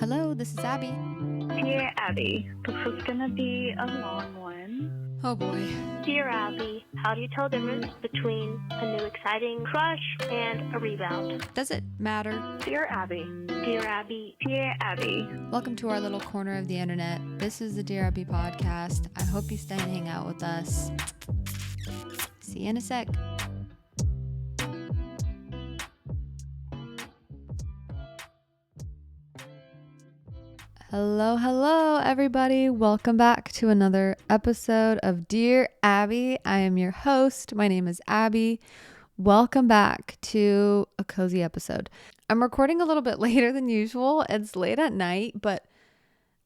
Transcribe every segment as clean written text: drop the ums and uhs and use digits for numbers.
Hello, this is Abby. Dear Abbey, this is gonna be a long one. Oh boy. Dear Abbey, how do you tell the difference between a new exciting crush and a rebound? Does it matter? Dear Abbey. Dear Abbey. Dear Abbey. Welcome to our little corner of the internet. This is the Dear Abbey podcast. I hope you stay and hang out with us. See you in a sec. Hello, everybody. Welcome back to another episode of Dear Abbey. I am your host. My name is Abby. Welcome back to a cozy episode. I'm recording a little bit later than usual. It's late at night, but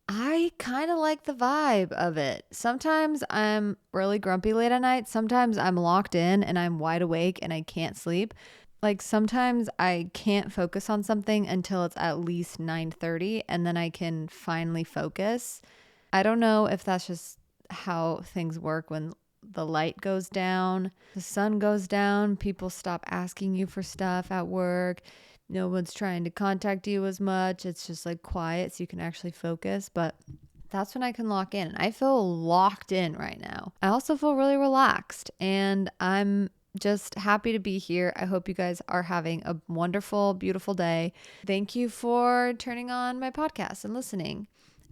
I kind of like the vibe of it. Sometimes I'm really grumpy late at night. Sometimes I'm locked in and I'm wide awake and I can't sleep. Like sometimes I can't focus on something until it's at least 9:30 and then I can finally focus. I don't know if that's just how things work when the light goes down, the sun goes down, people stop asking you for stuff at work. No one's trying to contact you as much. It's just like quiet so you can actually focus. But that's when I can lock in. And I feel locked in right now. I also feel really relaxed and I'm just happy to be here. I hope you guys are having a wonderful, beautiful day. Thank you for turning on my podcast and listening.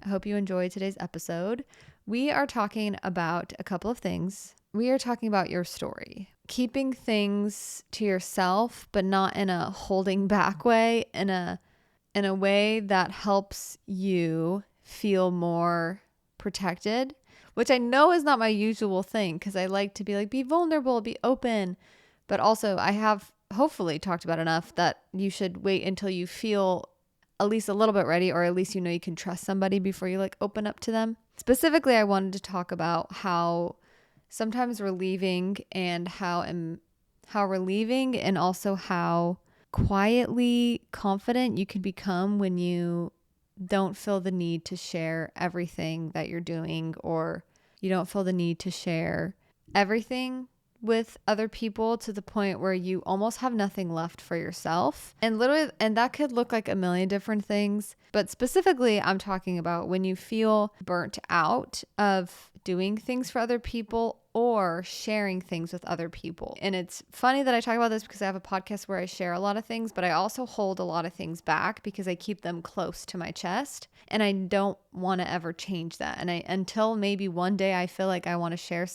I hope you enjoyed today's episode. We are talking about a couple of things. We are talking about your story, keeping things to yourself, but not in a holding back way, in a way that helps you feel more protected, which I know is not my usual thing because I like to be vulnerable, be open. But also I have hopefully talked about enough that you should wait until you feel at least a little bit ready, or at least you know you can trust somebody before you open up to them. Specifically, I wanted to talk about how sometimes relieving and how relieving and also how quietly confident you can become when you don't feel the need to share everything that you're doing, or you don't feel the need to share everything with other people to the point where you almost have nothing left for yourself. And that could look like a million different things, but specifically I'm talking about when you feel burnt out of doing things for other people or sharing things with other people. And it's funny that I talk about this because I have a podcast where I share a lot of things, but I also hold a lot of things back because I keep them close to my chest and I don't want to ever change that. And until maybe one day I feel like I want to share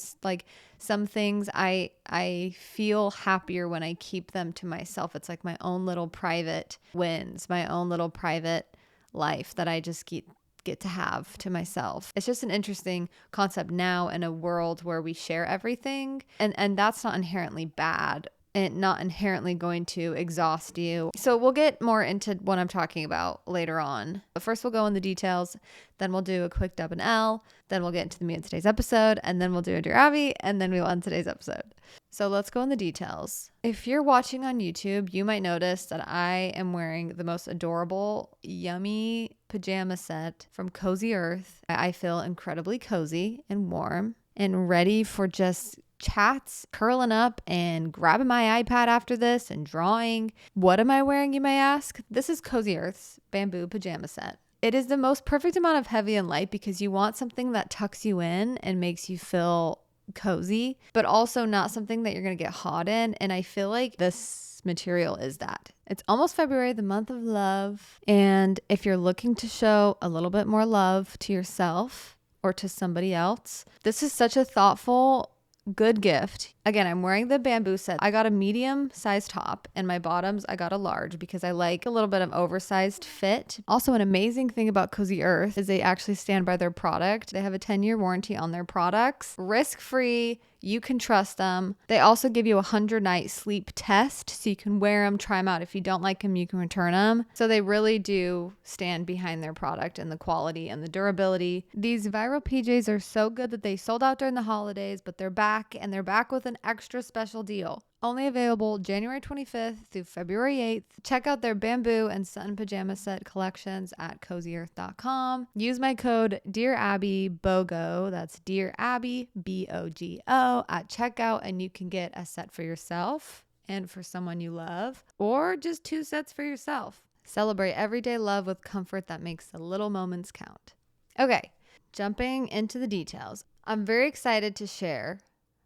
some things, I feel happier when I keep them to myself. It's like my own little private wins, my own little private life that I just get to have to myself. It's just an interesting concept now in a world where we share everything, and that's not inherently bad and not inherently going to exhaust you. So we'll get more into what I'm talking about later on. But first we'll go in the details, then we'll do a quick dub and L, then we'll get into the meat of today's episode, and then we'll do a Dear Abby, and then we'll end today's episode. So let's go in the details. If you're watching on YouTube, you might notice that I am wearing the most adorable, yummy pajama set from Cozy Earth. I feel incredibly cozy and warm and ready for just chats, curling up and grabbing my iPad after this and drawing. What am I wearing, you may ask? This is Cozy Earth's bamboo pajama set. It is the most perfect amount of heavy and light because you want something that tucks you in and makes you feel cozy, but also not something that you're going to get hot in. And I feel like this material is that. It's almost February, the month of love. And if you're looking to show a little bit more love to yourself or to somebody else, this is such a thoughtful, good gift. Again, I'm wearing the bamboo set. I got a medium size top and my bottoms I got a large because I like a little bit of oversized fit. Also, an amazing thing about Cozy Earth is they actually stand by their product. They have a 10-year warranty on their products. Risk-free. You can trust them. They also give you a 100-night sleep test so you can wear them, try them out. If you don't like them, you can return them. So they really do stand behind their product and the quality and the durability. These viral PJs are so good that they sold out during the holidays, but they're back, and they're back with an extra special deal. Only available January 25th through February 8th. Check out their bamboo and sun pajama set collections at CozyEarth.com. Use my code Dear Abbey BOGO, that's Dear Abbey BOGO, at checkout, and you can get a set for yourself and for someone you love, or just 2 sets for yourself. Celebrate everyday love with comfort that makes the little moments count. Okay, jumping into the details. I'm very excited to share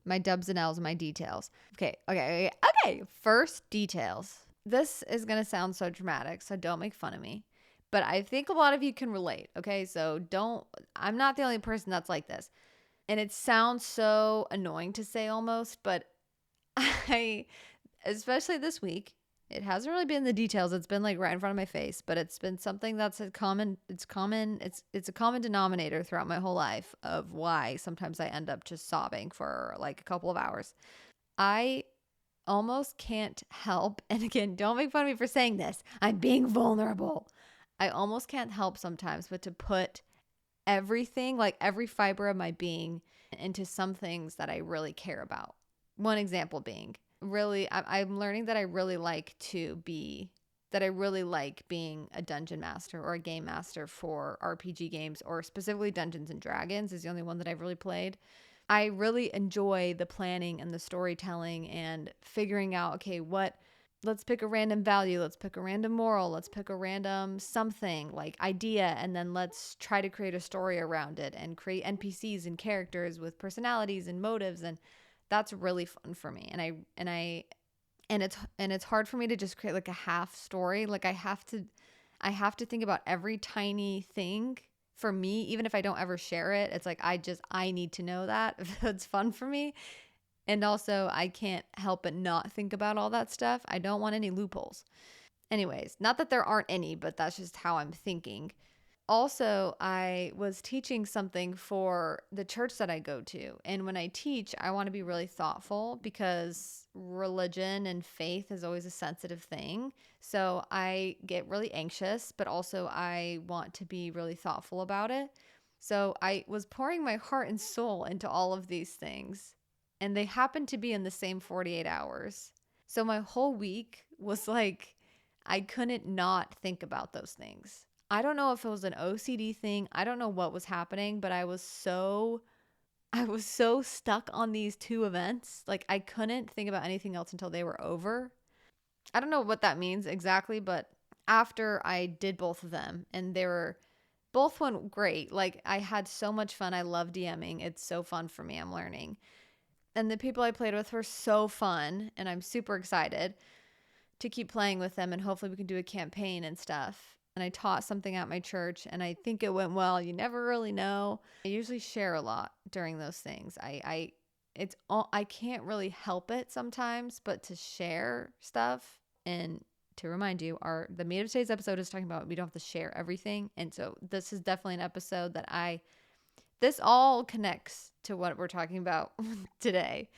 my dubs and L's, my details. Okay. First, details. This is going to sound so dramatic, so don't make fun of me. But I think a lot of you can relate, okay? So I'm not the only person that's like this. And it sounds so annoying to say almost, but especially this week, it hasn't really been the details. It's been like right in front of my face, but it's been something that's it's a common denominator throughout my whole life of why sometimes I end up just sobbing for like a couple of hours. I almost can't help, and again, don't make fun of me for saying this. I'm being vulnerable. I almost can't help sometimes but to put everything, like every fiber of my being, into some things that I really care about. One example being, really, I'm learning that I really like being a dungeon master or a game master for RPG games, or specifically Dungeons and Dragons is the only one that I've really played. I really enjoy the planning and the storytelling and figuring out, okay, let's pick a random value, let's pick a random moral, let's pick a random something like idea, and then let's try to create a story around it and create NPCs and characters with personalities and motives, and that's really fun for me. And it's hard for me to just create like a half story. Like I have to think about every tiny thing for me, even if I don't ever share it. It's like I need to know that. It's fun for me. And also, I can't help but not think about all that stuff. I don't want any loopholes. Anyways, not that there aren't any, but that's just how I'm thinking. Also, I was teaching something for the church that I go to. And when I teach, I want to be really thoughtful because religion and faith is always a sensitive thing. So I get really anxious, but also I want to be really thoughtful about it. So I was pouring my heart and soul into all of these things, and they happened to be in the same 48 hours. So my whole week was like, I couldn't not think about those things. I don't know if it was an OCD thing. I don't know what was happening, but I was so stuck on these two events. Like I couldn't think about anything else until they were over. I don't know what that means exactly, but after I did both of them, and both went great. Like I had so much fun. I love DMing. It's so fun for me. I'm learning. And the people I played with were so fun, and I'm super excited to keep playing with them, and hopefully we can do a campaign and stuff. And I taught something at my church, and I think it went well. You never really know. I usually share a lot during those things. I can't really help it sometimes, but to share stuff. And to remind you, the meat of today's episode is talking about we don't have to share everything. And so this is definitely an episode that this all connects to what we're talking about today.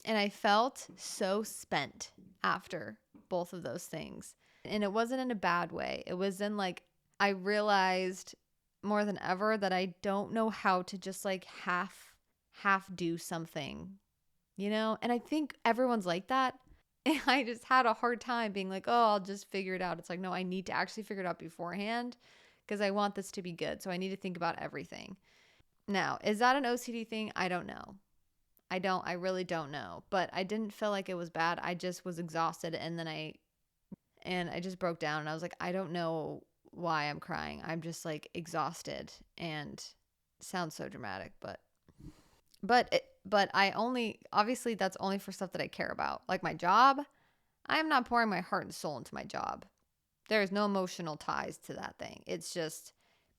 And I felt so spent after both of those things. And it wasn't in a bad way. It was in like, I realized more than ever that I don't know how to just like half do something, And I think everyone's like that. And I just had a hard time being like, oh, I'll just figure it out. It's like, no, I need to actually figure it out beforehand because I want this to be good. So I need to think about everything. Now, is that an OCD thing? I don't know. I really don't know, but I didn't feel like it was bad. I just was exhausted, and then I just broke down, and I was like, I don't know why I'm crying. I'm just like exhausted, and it sounds so dramatic, but obviously that's only for stuff that I care about. Like my job, I am not pouring my heart and soul into my job. There is no emotional ties to that thing. It's just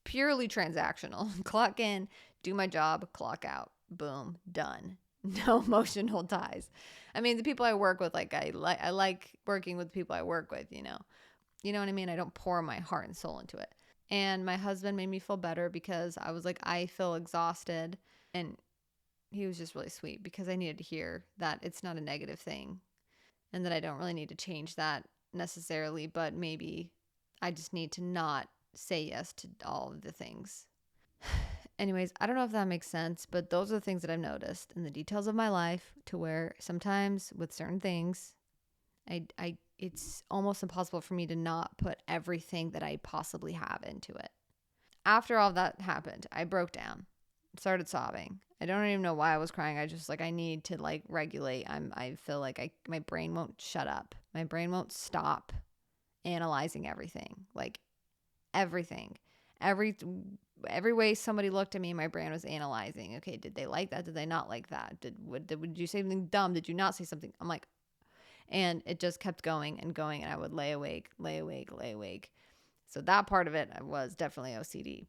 purely transactional. Clock in, do my job, clock out. Boom, done. No emotional ties. I mean, the people I work with, like I like working with the people I work with, You know what I mean? I don't pour my heart and soul into it. And my husband made me feel better because I was like, I feel exhausted. And he was just really sweet because I needed to hear that it's not a negative thing and that I don't really need to change that necessarily, but maybe I just need to not say yes to all of the things. Anyways, I don't know if that makes sense, but those are the things that I've noticed in the details of my life, to where sometimes with certain things, it's almost impossible for me to not put everything that I possibly have into it. After all that happened, I broke down, started sobbing. I don't even know why I was crying. I just I need to regulate. I feel like my brain won't shut up. My brain won't stop analyzing everything, like everything. Every way somebody looked at me, my brain was analyzing. Okay, did they like that? Did they not like that? Did you say something dumb? Did you not say something? I'm like, and it just kept going and going, and I would lay awake. So that part of it was definitely OCD.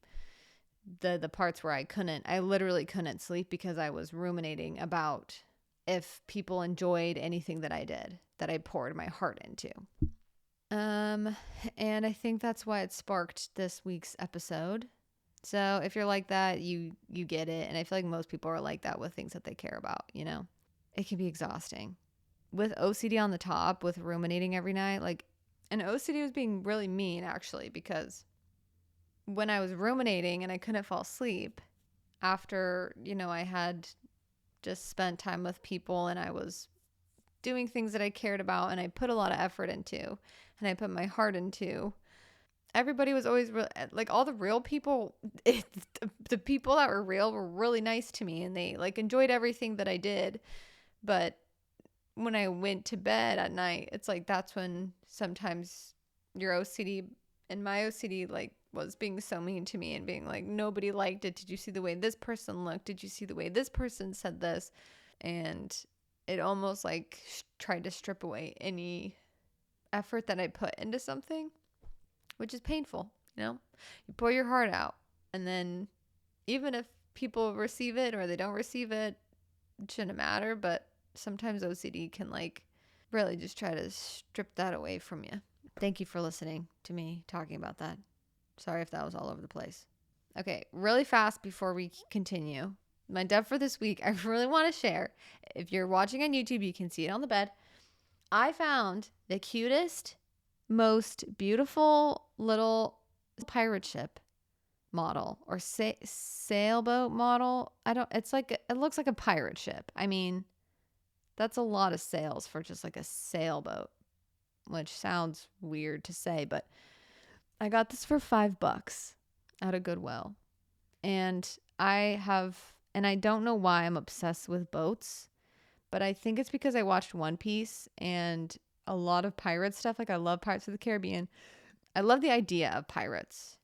The parts where I literally couldn't sleep because I was ruminating about if people enjoyed anything that I did, that I poured my heart into. And I think that's why it sparked this week's episode. So if you're like that, you get it. And I feel like most people are like that with things that they care about, you know? It can be exhausting. With OCD on the top, with ruminating every night, like, and OCD was being really mean actually, because when I was ruminating and I couldn't fall asleep after, I had just spent time with people and I was doing things that I cared about and I put a lot of effort into and I put my heart into, everybody was always like, all the real people, the people that were real were really nice to me and they like enjoyed everything that I did. But when I went to bed at night, it's like that's when sometimes your OCD and my OCD like was being so mean to me and being like, nobody liked it. Did you see the way this person looked? Did you see the way this person said this? And it almost like tried to strip away any effort that I put into something, which is painful. You pour your heart out, and then even if people receive it or they don't receive it, it shouldn't matter. But sometimes OCD can like really just try to strip that away from you. Thank you for listening to me talking about that. Sorry if that was all over the place. Okay, really fast before we continue. My dub for this week, I really want to share. If you're watching on YouTube, you can see it on the bed. I found the cutest, most beautiful little pirate ship model or sailboat model. It looks like a pirate ship. I mean, that's a lot of sails for just like a sailboat, which sounds weird to say, but I got this for $5 at a Goodwill. And I don't know why I'm obsessed with boats, but I think it's because I watched One Piece and a lot of pirate stuff. Like I love Pirates of the Caribbean. I love the idea of pirates.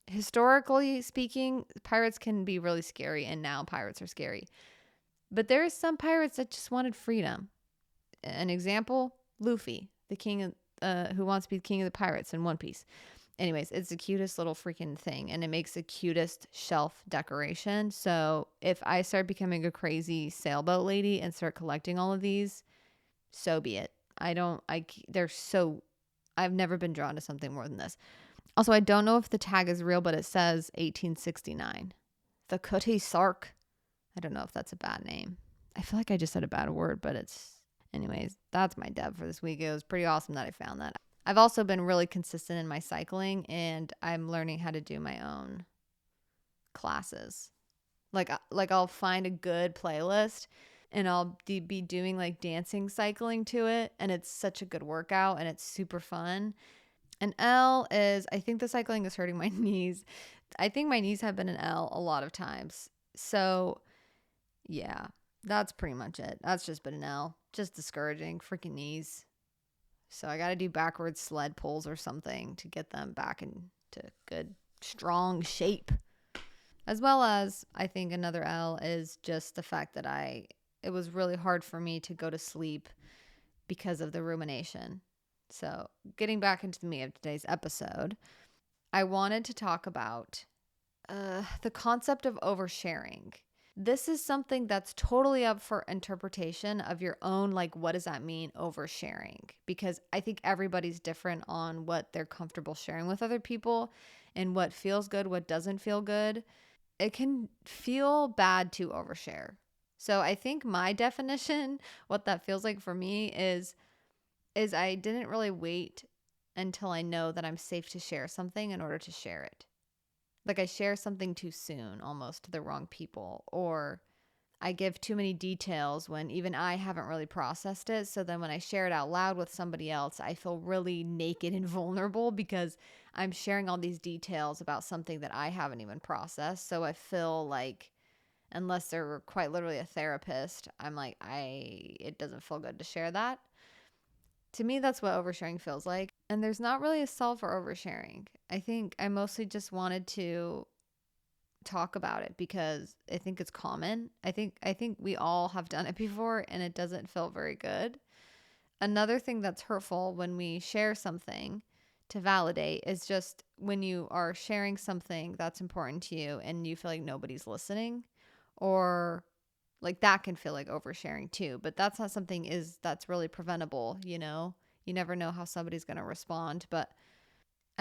Historically speaking, pirates can be really scary, and now pirates are scary. But there are some pirates that just wanted freedom. An example, Luffy, the king who wants to be the king of the pirates in One Piece. Anyways, it's the cutest little freaking thing, and it makes the cutest shelf decoration. So if I start becoming a crazy sailboat lady and start collecting all of these, so be it. I've never been drawn to something more than this. Also, I don't know if the tag is real, but it says 1869. The Cutty Sark. I don't know if that's a bad name. I feel like I just said a bad word, but anyways, that's my deb for this week. It was pretty awesome that I found that. I've also been really consistent in my cycling, and I'm learning how to do my own classes. Like I'll find a good playlist and I'll be doing like dancing cycling to it, and it's such a good workout and it's super fun. An L is, I think the cycling is hurting my knees. I think my knees have been an L a lot of times. So yeah, that's pretty much it. That's just been an L. Just discouraging. Freaking knees. So I got to do backwards sled pulls or something to get them back into good, strong shape. As well as, I think another L is just the fact that it was really hard for me to go to sleep because of the rumination. So getting back into the meat of today's episode, I wanted to talk about the concept of oversharing. This is something that's totally up for interpretation of your own, like, what does that mean, oversharing? Because I think everybody's different on what they're comfortable sharing with other people and what feels good, what doesn't feel good. It can feel bad to overshare. So I think my definition, what that feels like for me is I didn't really wait until I know that I'm safe to share something in order to share it. Like I share something too soon, almost to the wrong people, or I give too many details when even I haven't really processed it. So then when I share it out loud with somebody else, I feel really naked and vulnerable because I'm sharing all these details about something that I haven't even processed. So I feel like, unless they're quite literally a therapist, I'm like, it doesn't feel good to share that. To me, that's what oversharing feels like. And there's not really a solve for oversharing. I think I mostly just wanted to talk about it because I think it's common. I think we all have done it before and it doesn't feel very good. Another thing that's hurtful when we share something to validate is just when you are sharing something that's important to you and you feel like nobody's listening, or like that can feel like oversharing too. But that's not something that's really preventable, you know? You never know how somebody's going to respond. But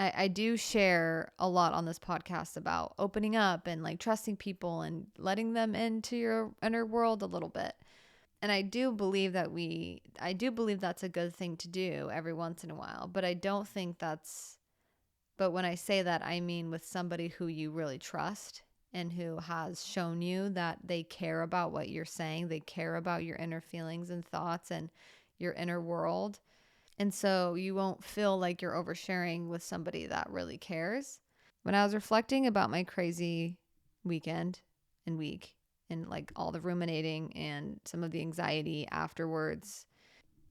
I do share a lot on this podcast about opening up and like trusting people and letting them into your inner world a little bit. And I do believe that's a good thing to do every once in a while, but I don't think but when I say that, I mean with somebody who you really trust and who has shown you that they care about what you're saying. They care about your inner feelings and thoughts and your inner world. And so you won't feel like you're oversharing with somebody that really cares. When I was reflecting about my crazy weekend and week and like all the ruminating and some of the anxiety afterwards,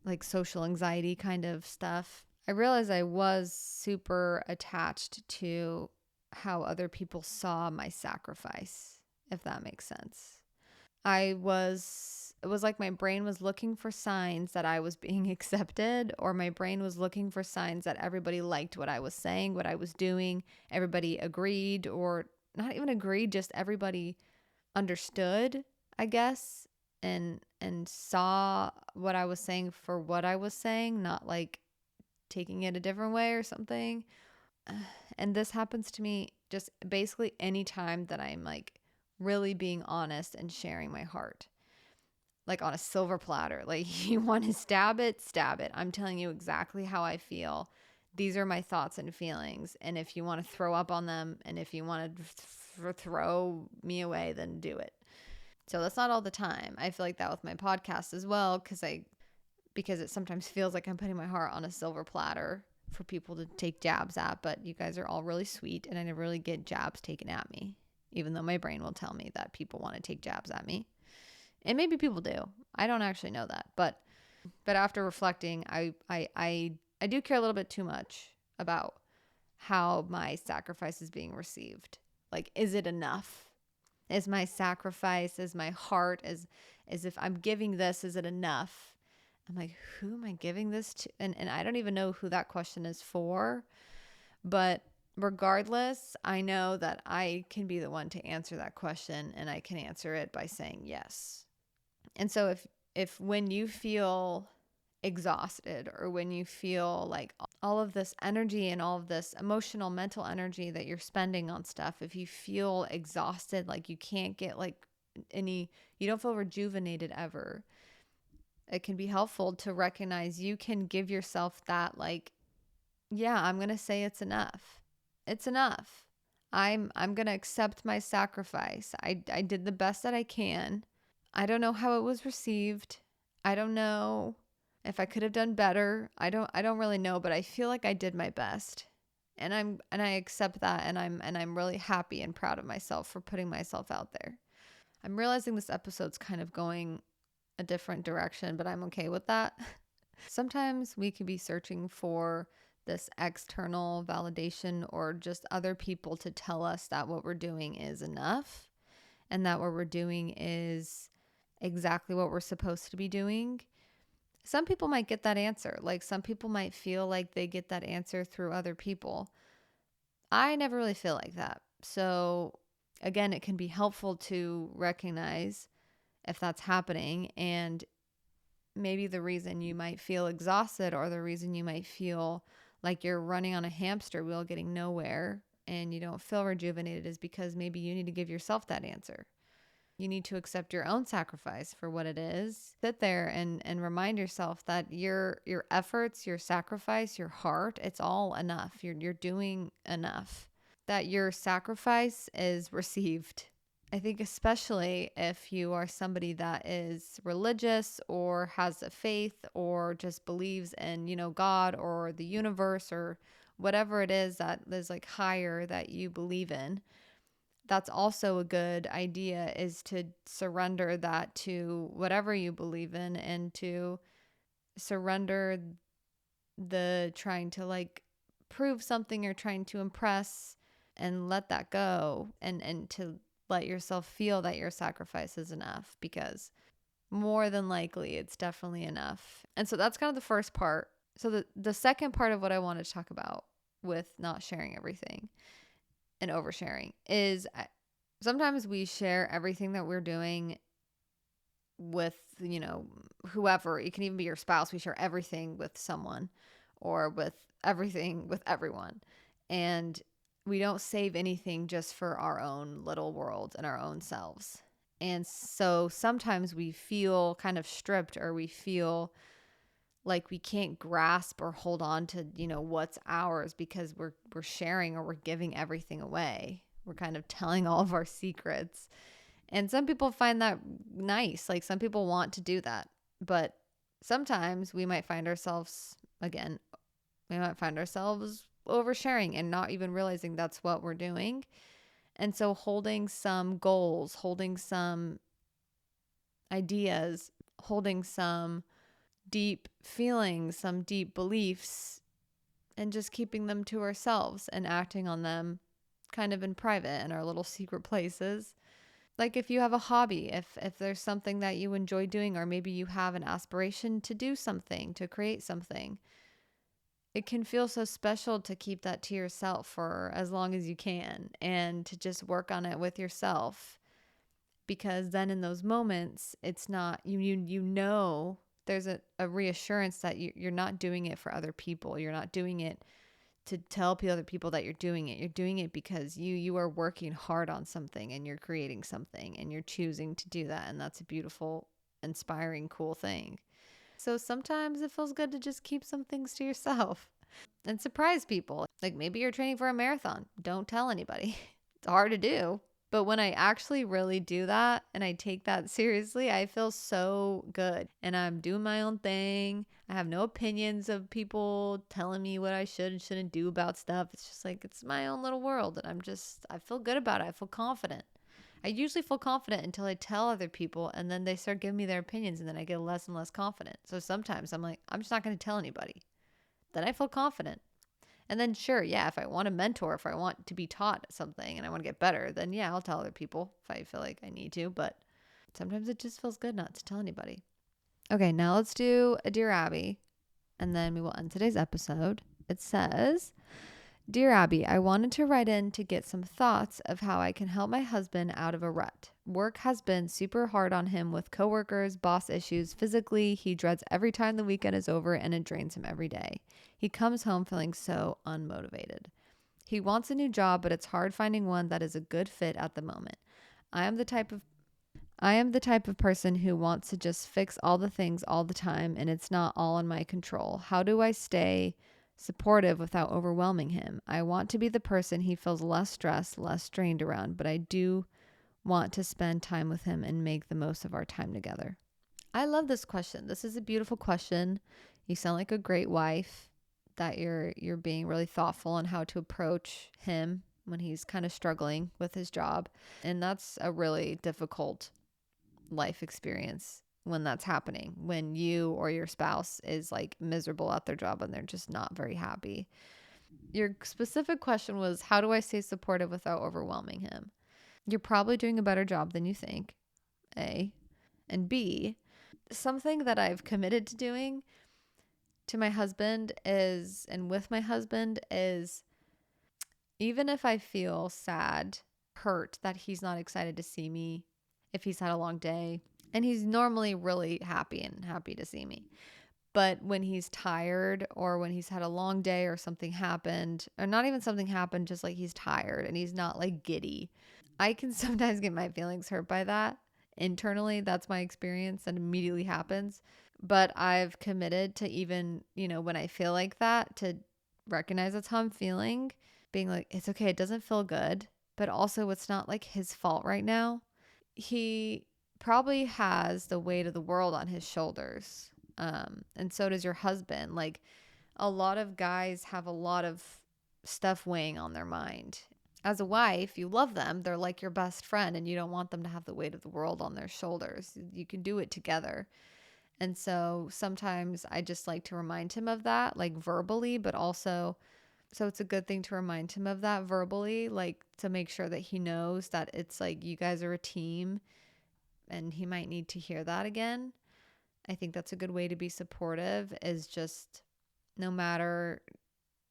like social anxiety kind of stuff, I realized I was super attached to how other people saw my sacrifice, if that makes sense. It was like my brain was looking for signs that I was being accepted, or my brain was looking for signs that everybody liked what I was saying, what I was doing. Everybody agreed, or not even agreed, just everybody understood, I guess, and saw what I was saying for what I was saying, not like taking it a different way or something. And this happens to me just basically any time that I'm like really being honest and sharing my heart, like on a silver platter. Like, you want to stab it, stab it. I'm telling you exactly how I feel. These are my thoughts and feelings. And if you want to throw up on them and if you want to throw me away, then do it. So that's not all the time. I feel like that with my podcast as well, because it sometimes feels like I'm putting my heart on a silver platter for people to take jabs at. But you guys are all really sweet, and I never really get jabs taken at me, even though my brain will tell me that people want to take jabs at me. And maybe people do. I don't actually know that. But after reflecting, I do care a little bit too much about how my sacrifice is being received. Like, is it enough? Is my sacrifice, is my heart, is if I'm giving this, is it enough? I'm like, who am I giving this to? And I don't even know who that question is for. But regardless, I know that I can be the one to answer that question, and I can answer it by saying yes. And so if when you feel exhausted, or when you feel like all of this energy and all of this emotional, mental energy that you're spending on stuff, if you feel exhausted, like you can't get like you don't feel rejuvenated ever, it can be helpful to recognize you can give yourself that, like, yeah, I'm going to say it's enough. It's enough. I'm going to accept my sacrifice. I did the best that I can. I don't know how it was received. I don't know if I could have done better. I don't really know, but I feel like I did my best. And I accept that, and I'm really happy and proud of myself for putting myself out there. I'm realizing this episode's kind of going a different direction, but I'm okay with that. Sometimes we can be searching for this external validation, or just other people to tell us that what we're doing is enough and that what we're doing is exactly what we're supposed to be doing. Some people might get that answer. Like, some people might feel like they get that answer through other people. I never really feel like that. So again, it can be helpful to recognize if that's happening, and maybe the reason you might feel exhausted, or the reason you might feel like you're running on a hamster wheel getting nowhere and you don't feel rejuvenated, is because maybe you need to give yourself that answer. You need to accept your own sacrifice for what it is. Sit there and remind yourself that your efforts, your sacrifice, your heart, it's all enough. You're doing enough. That your sacrifice is received. I think especially if you are somebody that is religious, or has a faith, or just believes in, God or the universe, or whatever it is that is like higher that you believe in. That's also a good idea, is to surrender that to whatever you believe in, and to surrender the trying to like prove something or trying to impress, and let that go, and to let yourself feel that your sacrifice is enough, because more than likely it's definitely enough. And so that's kind of the first part. So the second part of what I wanted to talk about with not sharing everything and oversharing is sometimes we share everything that we're doing with, whoever. It can even be your spouse. We share everything with someone, or with everything with everyone. And we don't save anything just for our own little world and our own selves. And so sometimes we feel kind of stripped, or we feel like we can't grasp or hold on to, what's ours, because we're sharing, or we're giving everything away. We're kind of telling all of our secrets. And some people find that nice. Like, some people want to do that. But sometimes we might find ourselves, again, oversharing and not even realizing that's what we're doing. And so holding some goals, holding some ideas, holding some deep feelings, some deep beliefs, and just keeping them to ourselves and acting on them kind of in private in our little secret places. Like, if you have a hobby, if there's something that you enjoy doing, or maybe you have an aspiration to do something, to create something, it can feel so special to keep that to yourself for as long as you can, and to just work on it with yourself. Because then in those moments, it's not, there's a reassurance that you're not doing it for other people. You're not doing it to tell other people that you're doing it. You're doing it because you are working hard on something, and you're creating something, and you're choosing to do that. And that's a beautiful, inspiring, cool thing. So sometimes it feels good to just keep some things to yourself and surprise people. Like, maybe you're training for a marathon. Don't tell anybody. It's hard to do. But when I actually really do that and I take that seriously, I feel so good. And I'm doing my own thing. I have no opinions of people telling me what I should and shouldn't do about stuff. It's just like, it's my own little world. And I feel good about it. I feel confident. I usually feel confident until I tell other people, and then they start giving me their opinions, and then I get less and less confident. So sometimes I'm like, I'm just not going to tell anybody. Then I feel confident. And then sure, yeah, if I want a mentor, if I want to be taught something and I want to get better, then yeah, I'll tell other people if I feel like I need to. But sometimes it just feels good not to tell anybody. Okay, now let's do a Dear Abby, and then we will end today's episode. It says, Dear Abby, I wanted to write in to get some thoughts of how I can help my husband out of a rut. Work has been super hard on him with coworkers, boss issues. Physically, he dreads every time the weekend is over, and it drains him every day. He comes home feeling so unmotivated. He wants a new job, but it's hard finding one that is a good fit at the moment. I am the type of person who wants to just fix all the things all the time, and it's not all in my control. How do I stay supportive without overwhelming him? I want to be the person he feels less stressed, less strained around, but I do want to spend time with him and make the most of our time together. I love this question. This is a beautiful question. You sound like a great wife, that you're being really thoughtful on how to approach him when he's kind of struggling with his job. And that's a really difficult life experience when that's happening, when you or your spouse is like miserable at their job and they're just not very happy. Your specific question was, how do I stay supportive without overwhelming him? You're probably doing a better job than you think, A. And B, something that I've committed to doing to my husband is, and with my husband is, even if I feel sad, hurt that he's not excited to see me, if he's had a long day, and he's normally really happy to see me. But when he's tired, or when he's had a long day, or something happened, or not even something happened, just like he's tired and he's not like giddy, I can sometimes get my feelings hurt by that. Internally, that's my experience, and immediately happens. But I've committed to, even, when I feel like that, to recognize that's how I'm feeling, being like, it's okay, it doesn't feel good, but also it's not like his fault right now. He probably has the weight of the world on his shoulders. And so does your husband. Like, a lot of guys have a lot of stuff weighing on their mind. As a wife, you love them. They're like your best friend, and you don't want them to have the weight of the world on their shoulders. You can do it together. And so sometimes I just like to remind him of that, like verbally, but also, so it's a good thing to remind him of that verbally, like to make sure that he knows that it's like you guys are a team and he might need to hear that again. I think that's a good way to be supportive, is just no matter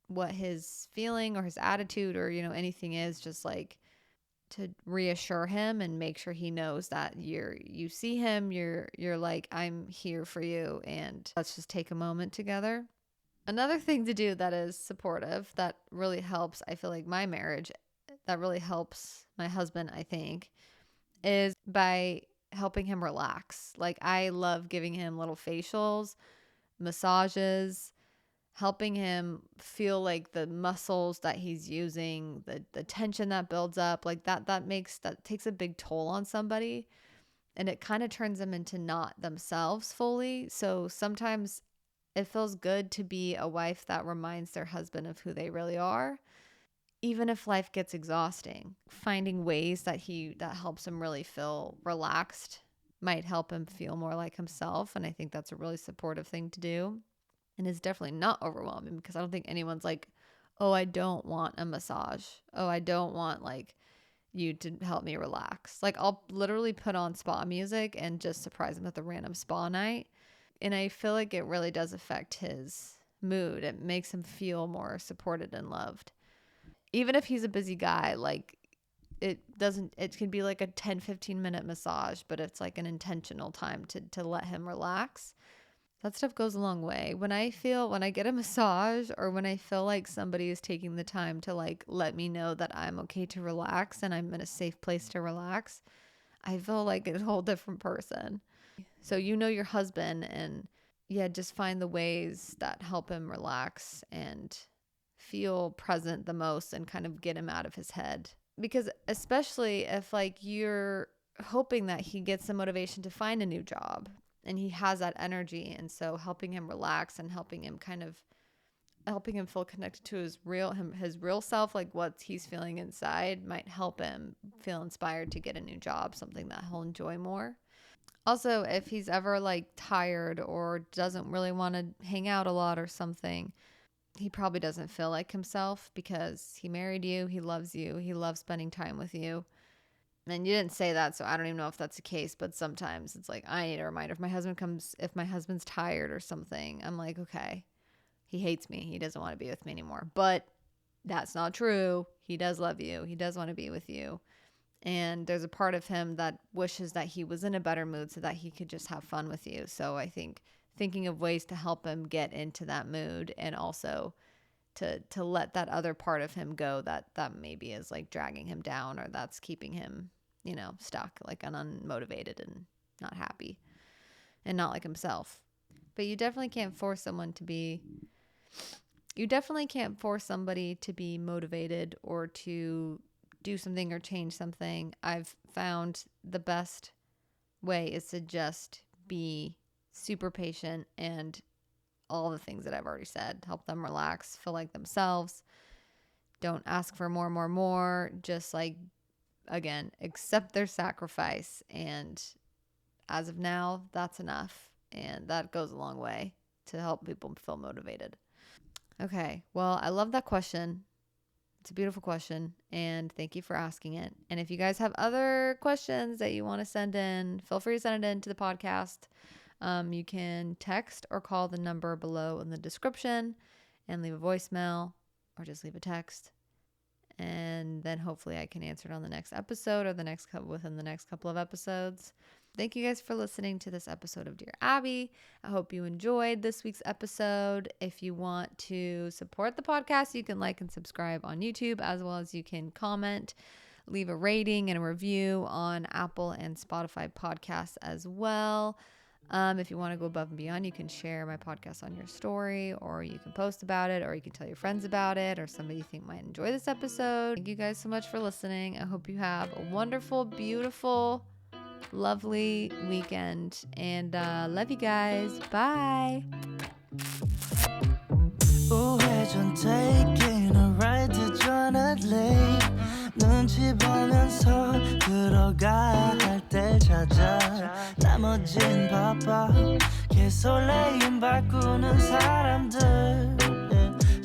what his feeling or his attitude or, anything is, just like to reassure him and make sure he knows that you see him, you're like, I'm here for you, and let's just take a moment together. Another thing to do that is supportive, that really helps, I feel like, my marriage, that really helps my husband, I think, is by helping him relax. Like, I love giving him little facials, massages, helping him feel like the muscles that he's using, the tension that builds up, like that takes a big toll on somebody, and it kind of turns them into not themselves fully. So sometimes it feels good to be a wife that reminds their husband of who they really are, even if life gets exhausting. Finding ways that helps him really feel relaxed might help him feel more like himself, and I think that's a really supportive thing to do. And is definitely not overwhelming, because I don't think anyone's like, oh, I don't want a massage. Oh, I don't want like you to help me relax. Like, I'll literally put on spa music and just surprise him with a random spa night. And I feel like it really does affect his mood. It makes him feel more supported and loved. Even if he's a busy guy, like it can be like a 10-15 minute massage, but it's like an intentional time to let him relax. That stuff goes a long way. When I get a massage, or when I feel like somebody is taking the time to like let me know that I'm okay to relax and I'm in a safe place to relax, I feel like a whole different person. So your husband, and yeah, just find the ways that help him relax and feel present the most and kind of get him out of his head. Because especially if like you're hoping that he gets the motivation to find a new job and he has that energy, and so helping him relax and helping him feel connected to his real self, like what he's feeling inside, might help him feel inspired to get a new job, something that he'll enjoy more. Also, if he's ever like tired or doesn't really want to hang out a lot or something, he probably doesn't feel like himself, because he married you, he loves you, he loves spending time with you. And you didn't say that, so I don't even know if that's the case, but sometimes it's like, I need a reminder. If my husband's tired or something, I'm like, okay, he hates me. He doesn't want to be with me anymore. But that's not true. He does love you. He does want to be with you. And there's a part of him that wishes that he was in a better mood so that he could just have fun with you. So I think thinking of ways to help him get into that mood, and also to let that other part of him go that maybe is like dragging him down, or that's keeping him, stuck, like unmotivated and not happy and not like himself. But you definitely can't force somebody to be motivated or to do something or change something. I've found the best way is to just be super patient, and all the things that I've already said, help them relax, feel like themselves. Don't ask for more. Just like, again, accept their sacrifice. And as of now, that's enough. And that goes a long way to help people feel motivated. Okay. Well, I love that question. It's a beautiful question, and thank you for asking it. And if you guys have other questions that you want to send in, feel free to send it in to the podcast. You can text or call the number below in the description and leave a voicemail, or just leave a text. And then hopefully I can answer it on the next episode, or within the next couple of episodes. Thank you guys for listening to this episode of Dear Abbey. I hope you enjoyed this week's episode. If you want to support the podcast, you can like and subscribe on YouTube, as well as you can comment, leave a rating and a review on Apple and Spotify podcasts as well. If you want to go above and beyond, you can share my podcast on your story, or you can post about it, or you can tell your friends about it, or somebody you think might enjoy this episode. Thank you guys so much for listening. I hope you have a wonderful, beautiful, lovely weekend, and love you guys. Bye. 우회전 taking a ride to Todayyy 눈치 보면서 들어가 할 때 찾아 나머진 바빠 걔 설레임 바꾸는 사람들